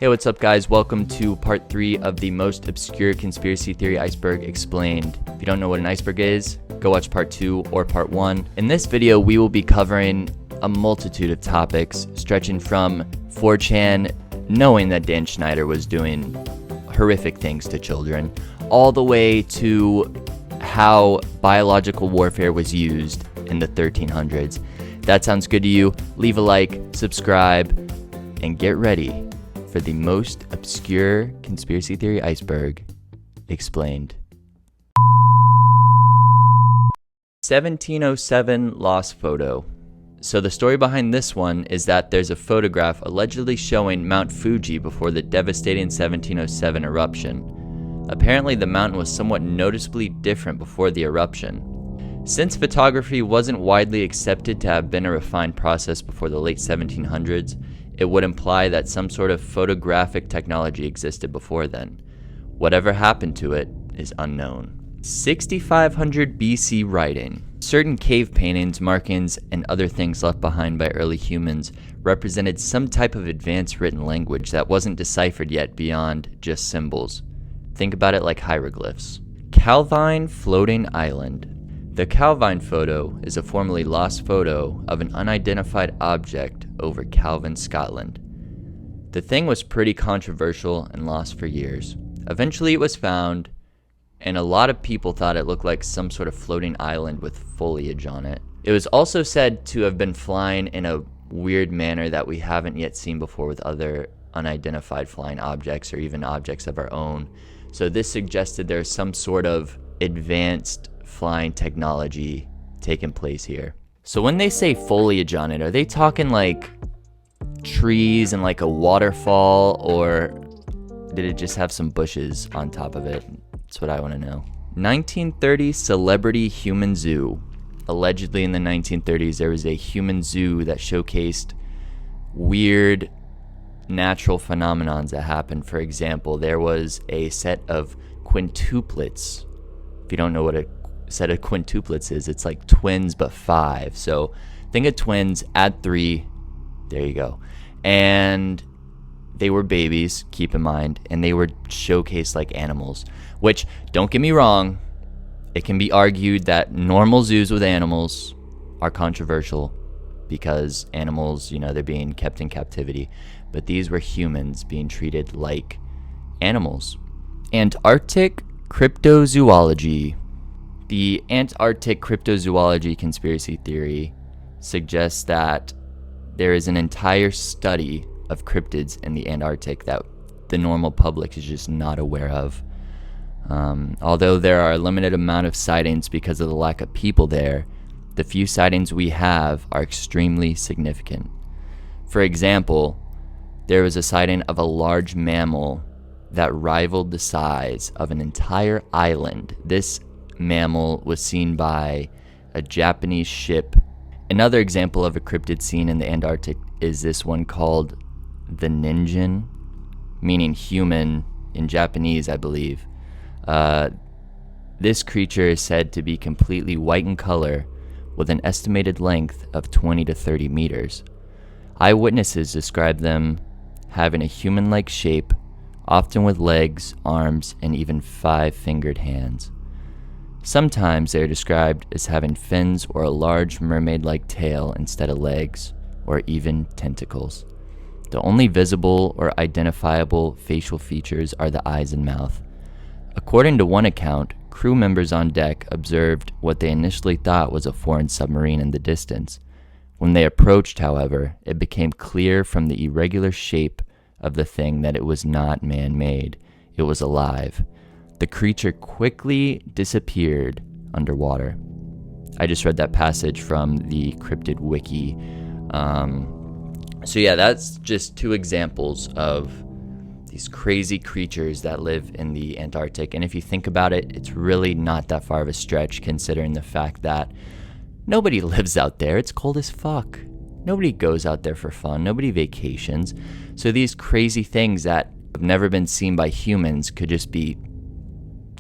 Hey, what's up guys? Welcome to part 3 of the most obscure conspiracy theory iceberg explained. If you don't know what an iceberg is, go watch part 2 or part 1. In this video, we will be covering a multitude of topics, stretching from 4chan knowing that Dan Schneider was doing horrific things to children, all the way to how biological warfare was used in the 1300s. If that sounds good to you, leave a like, subscribe, and get ready for the most obscure conspiracy theory iceberg explained. 1707 lost photo. So the story behind this one is that there's a photograph allegedly showing Mount Fuji before the devastating 1707 eruption. Apparently the mountain was somewhat noticeably different before the eruption. Since photography wasn't widely accepted to have been a refined process before the late 1700s, it would imply that some sort of photographic technology existed before then. Whatever happened to it is unknown. 6500 BC writing. Certain cave paintings, markings, and other things left behind by early humans represented some type of advanced written language that wasn't deciphered yet beyond just symbols. Think about it like hieroglyphs. Calvine floating island. The Calvine photo is a formerly lost photo of an unidentified object over Calvin, Scotland. The thing was pretty controversial and lost for years. Eventually it was found, and a lot of people thought it looked like some sort of floating island with foliage on it. It was also said to have been flying in a weird manner that we haven't yet seen before with other unidentified flying objects or even objects of our own. So this suggested there's some sort of advanced flying technology taking place here. So when they say foliage on it, are they talking like trees and like a waterfall, or did it just have some bushes on top of it? That's what I want to know. 1930 celebrity human zoo. Allegedly in the 1930s, there was a human zoo that showcased weird natural phenomenons that happened. For example, there was a set of quintuplets. If you don't know what a set of quintuplets is, it's like twins but 5. So think of twins, add 3, there you go. And they were babies, keep in mind, and they were showcased like animals, which, don't get me wrong, it can be argued that normal zoos with animals are controversial because animals, they're being kept in captivity, but these were humans being treated like animals. Antarctic Cryptozoology. The Antarctic Cryptozoology conspiracy theory suggests that there is an entire study of cryptids in the Antarctic that the normal public is just not aware of. Although there are a limited amount of sightings because of the lack of people there, the few sightings we have are extremely significant. For example, there was a sighting of a large mammal that rivaled the size of an entire island. This mammal was seen by a Japanese ship. Another example of a cryptid seen in the Antarctic is this one called the Ninjin, meaning human in Japanese, I believe. This creature is said to be completely white in color with an estimated length of 20 to 30 meters. Eyewitnesses describe them having a human-like shape, often with legs, arms, and even 5-fingered hands. Sometimes they are described as having fins or a large mermaid-like tail instead of legs, or even tentacles. The only visible or identifiable facial features are the eyes and mouth. According to one account, crew members on deck observed what they initially thought was a foreign submarine in the distance. When they approached, however, it became clear from the irregular shape of the thing that it was not man-made. It was alive. The creature quickly disappeared underwater. I just read that passage from the Cryptid Wiki. So yeah, that's just 2 examples of these crazy creatures that live in the Antarctic. And if you think about it, it's really not that far of a stretch considering the fact that nobody lives out there. It's cold as fuck. Nobody goes out there for fun. Nobody vacations. So these crazy things that have never been seen by humans could just be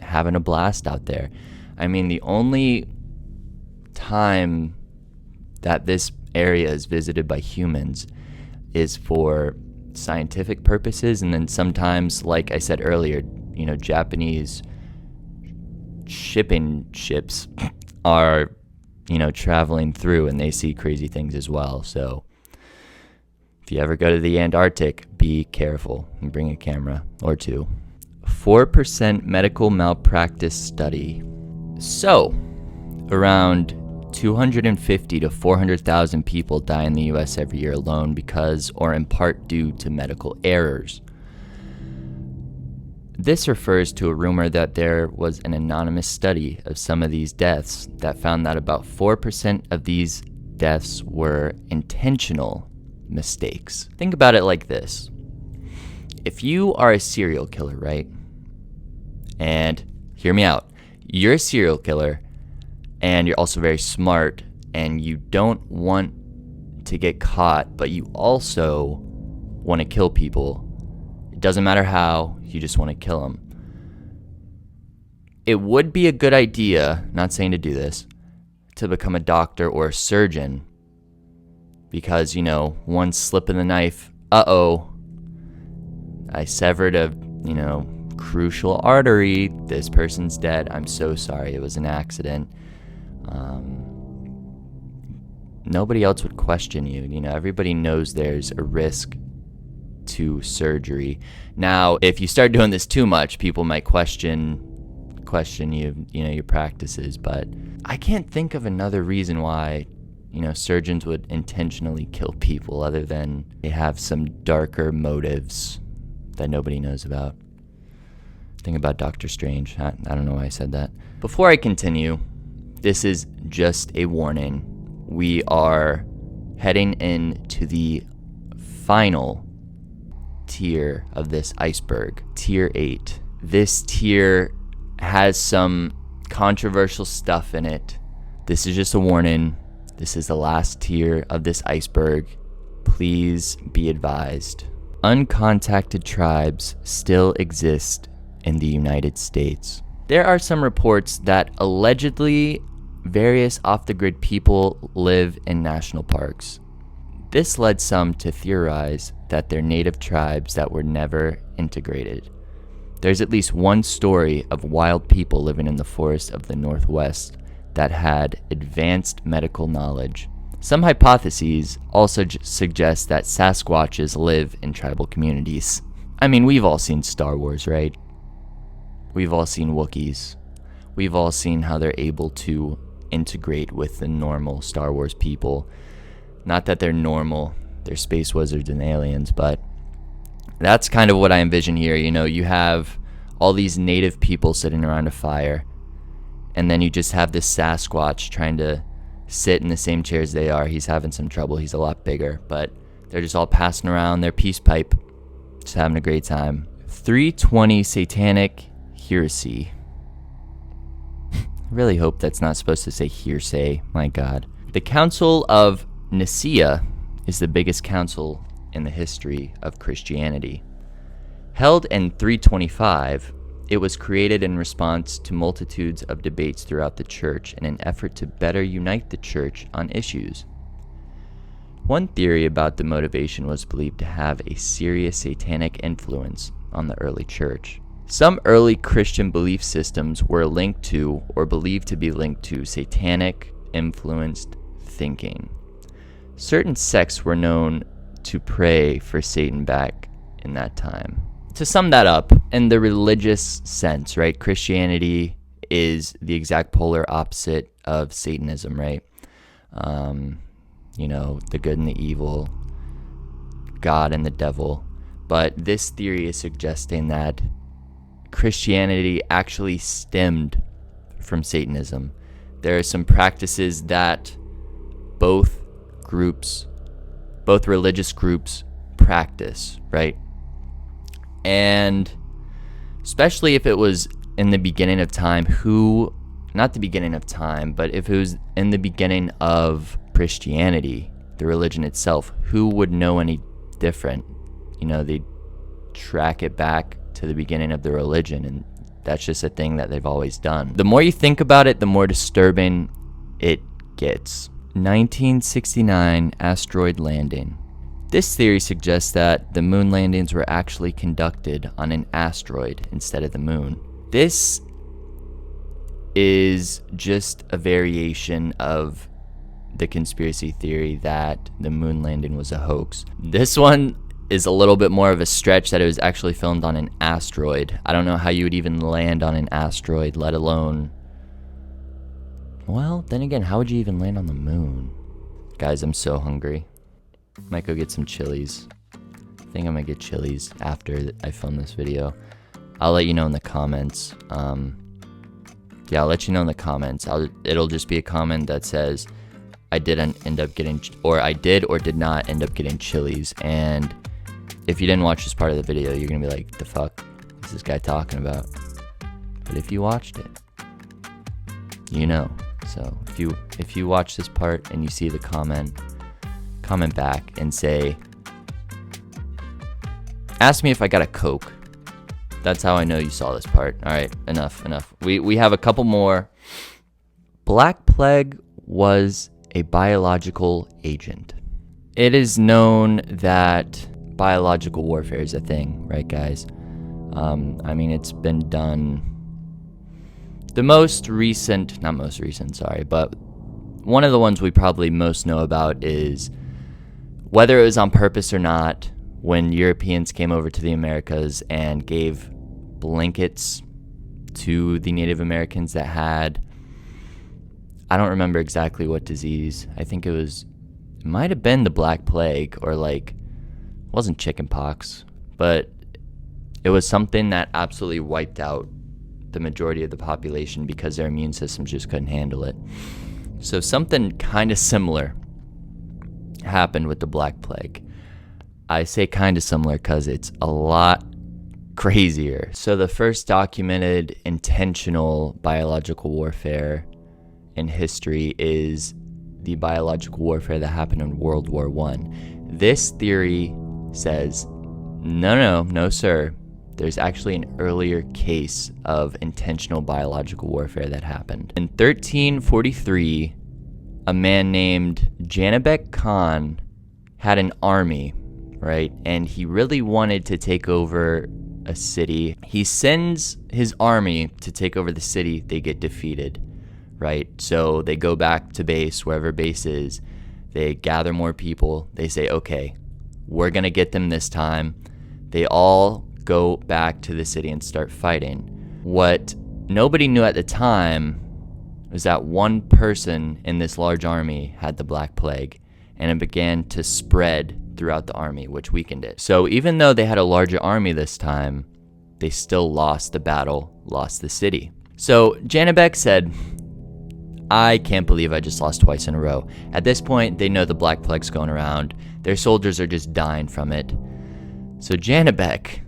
having a blast out there. I mean, the only time that this area is visited by humans is for scientific purposes, and then sometimes, like I said earlier, Japanese shipping ships are, traveling through and they see crazy things as well. So if you ever go to the Antarctic, be careful and bring a camera or two. 4% medical malpractice study. So, around 250 to 400,000 people die in the US every year alone because or in part due to medical errors. This refers to a rumor that there was an anonymous study of some of these deaths that found that about 4% of these deaths were intentional mistakes. Think about it like this. If you are a serial killer, right? And hear me out. You're a serial killer and you're also very smart and you don't want to get caught, but you also want to kill people. It doesn't matter how, you just want to kill them. It would be a good idea, not saying to do this, to become a doctor or a surgeon because, one slip of the knife, I severed a, crucial artery, this person's dead, I'm so sorry, it was an accident. Nobody else would question you. Everybody knows there's a risk to surgery. Now, if you start doing this too much, people might question you, your practices, but I can't think of another reason why, surgeons would intentionally kill people other than they have some darker motives that nobody knows about. Think about Doctor Strange. I don't know why I said that. Before I continue, this is just a warning. We are heading into the final tier of this iceberg, tier 8. This tier has some controversial stuff in it. This is just a warning. This is the last tier of this iceberg. Please be advised. Uncontacted tribes still exist in the United States. There are some reports that allegedly various off-the-grid people live in national parks. This led some to theorize that they're native tribes that were never integrated. There's at least one story of wild people living in the forests of the Northwest that had advanced medical knowledge. Some hypotheses also suggest that Sasquatches live in tribal communities. I mean, we've all seen Star Wars, right? We've all seen Wookiees. We've all seen how they're able to integrate with the normal Star Wars people. Not that they're normal, they're space wizards and aliens, but that's kind of what I envision here. You have all these native people sitting around a fire, and then you just have this Sasquatch trying to sit in the same chairs they are. He's having some trouble, he's a lot bigger, but they're just all passing around their peace pipe, just having a great time. 320 Satanic heresy. I really hope that's not supposed to say hearsay, my god. The Council of Nicaea is the biggest council in the history of Christianity. Held in 325, it was created in response to multitudes of debates throughout the church in an effort to better unite the church on issues. One theory about the motivation was believed to have a serious satanic influence on the early church. Some early Christian belief systems were linked to or believed to be linked to satanic influenced thinking. Certain sects were known to pray for Satan back in that time. To sum that up, in the religious sense, right, Christianity is the exact polar opposite of Satanism, right? The good and the evil, God and the devil. But this theory is suggesting that Christianity actually stemmed from Satanism. There are some practices that both religious groups practice, right? And especially if it was in the beginning of time, not the beginning of time, but if it was in the beginning of Christianity, the religion itself, who would know any different? They'd track it back to the beginning of the religion, and that's just a thing that they've always done. The more you think about it, the more disturbing it gets. 1969 asteroid landing. This theory suggests that the moon landings were actually conducted on an asteroid instead of the moon. This is just a variation of the conspiracy theory that the moon landing was a hoax. This one is a little bit more of a stretch, that it was actually filmed on an asteroid. I don't know how you would even land on an asteroid, let alone... Well, then again, how would you even land on the moon? Guys, I'm so hungry. Might go get some Chili's. I think I'm gonna get Chili's after I film this video. I'll let you know in the comments. Yeah, I'll let you know in the comments. It'll just be a comment that says I did or did not end up getting Chili's. And if you didn't watch this part of the video, you're gonna be like, the fuck is this guy talking about? But if you watched it, you know. So if you watch this part and you see the comment back and say, ask me if I got a Coke. That's how I know you saw this part. All right, enough. We have a couple more. Black Plague was a biological agent. It is known that biological warfare is a thing, right, guys? I mean, it's been done. The not most recent, sorry, but one of the ones we probably most know about is, whether it was on purpose or not, when Europeans came over to the Americas and gave blankets to the Native Americans that had, I don't remember exactly what disease. I think it might have been the Black Plague, or it wasn't chicken pox, but it was something that absolutely wiped out the majority of the population because their immune systems just couldn't handle it. So something kind of similar happened with the Black Plague. I say kind of similar because it's a lot crazier. So the first documented intentional biological warfare in history is the biological warfare that happened in World War I. This theory says, no, sir. There's actually an earlier case of intentional biological warfare that happened. In 1343, a man named Janibek Khan had an army, right? And he really wanted to take over a city. He sends his army to take over the city. They get defeated, right? So they go back to base, wherever base is. They gather more people. They say, okay, we're going to get them this time. They all go back to the city and start fighting. What nobody knew at the time was that one person in this large army had the Black Plague, and it began to spread throughout the army, which weakened it. So even though they had a larger army this time, they still lost the battle, lost the city. So Janibek said, I can't believe I just lost twice in a row. At this point, they know the Black Plague's going around. Their soldiers are just dying from it. So Janibek,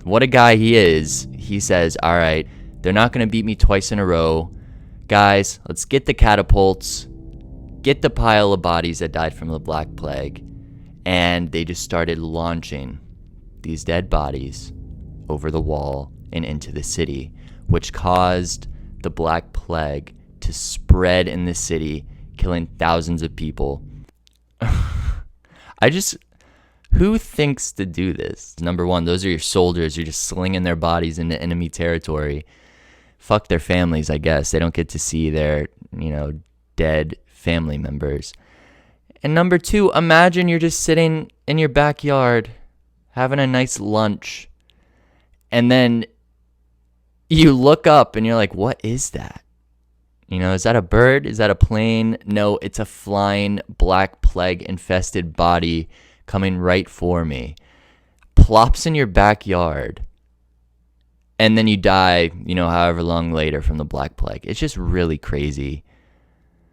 what a guy he is, he says, all right, they're not going to beat me twice in a row. Guys, let's get the catapults, get the pile of bodies that died from the Black Plague. And they just started launching these dead bodies over the wall and into the city, which caused the Black Plague to spread in the city, killing thousands of people. Who thinks to do this? Number one, those are your soldiers. You're just slinging their bodies into enemy territory. Fuck their families, I guess. They don't get to see their, dead family members. And number two, imagine you're just sitting in your backyard having a nice lunch, and then you look up and you're like, what is that? Is that a bird? Is that a plane? No, it's a flying Black Plague infested body coming right for me. Plops in your backyard. And then you die, however long later from the Black Plague. It's just really crazy.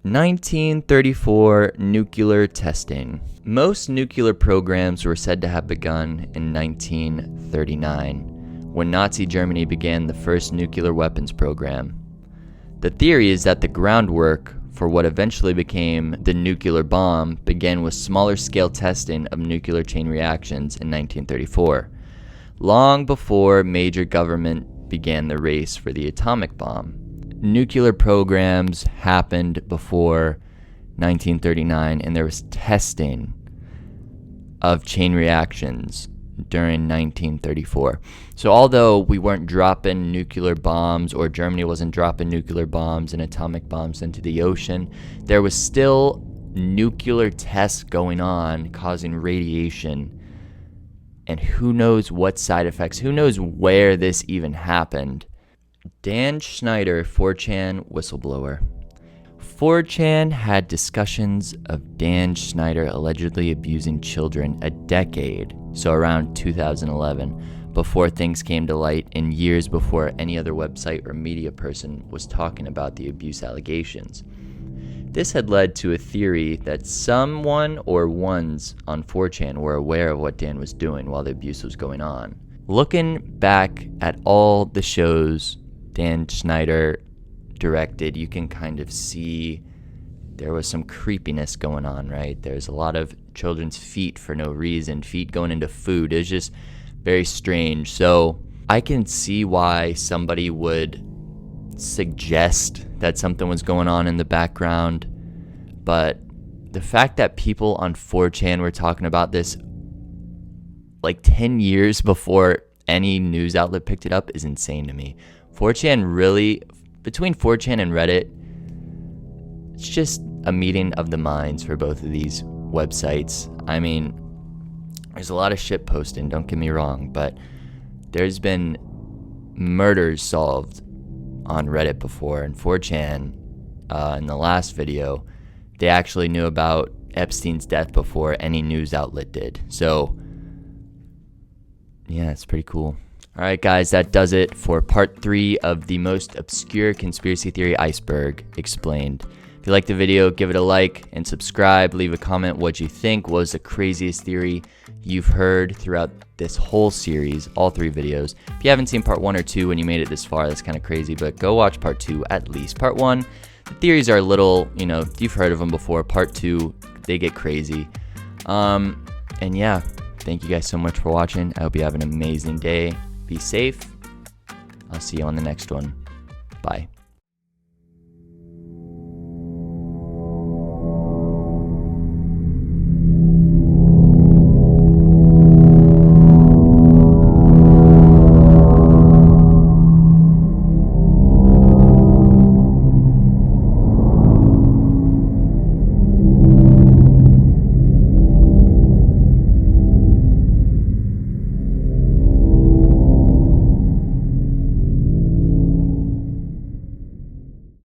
1934 nuclear testing. Most nuclear programs were said to have begun in 1939, when Nazi Germany began the first nuclear weapons program. The theory is that the groundwork for what eventually became the nuclear bomb began with smaller scale testing of nuclear chain reactions in 1934, long before major government began the race for the atomic bomb. Nuclear programs happened before 1939, and there was testing of chain reactions during 1934. So although we weren't dropping nuclear bombs, or Germany wasn't dropping nuclear bombs and atomic bombs into the ocean, there was still nuclear tests going on causing radiation. And who knows what side effects, who knows where this even happened. Dan Schneider, 4chan whistleblower. 4chan had discussions of Dan Schneider allegedly abusing children a decade, so around 2011, before things came to light, and years before any other website or media person was talking about the abuse allegations. This had led to a theory that someone or ones on 4chan were aware of what Dan was doing while the abuse was going on. Looking back at all the shows Dan Schneider directed, you can kind of see there was some creepiness going on, right? There's a lot of children's feet for no reason, feet going into food. It was just very strange. So I can see why somebody would suggest that something was going on in the background, but the fact that people on 4chan were talking about this like 10 years before any news outlet picked it up is insane to me. 4chan really, between 4chan and Reddit, it's just a meeting of the minds for both of these websites. I mean, there's a lot of shit posting, don't get me wrong, but there's been murders solved on Reddit before, and 4chan, in the last video, they actually knew about Epstein's death before any news outlet did. So, yeah, it's pretty cool. Alright guys, that does it for part 3 of the most obscure conspiracy theory Iceberg explained. If you liked the video, give it a like and subscribe. Leave a comment what you think was the craziest theory you've heard throughout this whole series, all 3 videos. If you haven't seen part 1 or 2 and you made it this far, that's kind of crazy, but go watch part 2 at least. Part 1, the theories are a little, you've heard of them before. Part 2, they get crazy. And yeah, thank you guys so much for watching. I hope you have an amazing day. Be safe. I'll see you on the next one. Bye.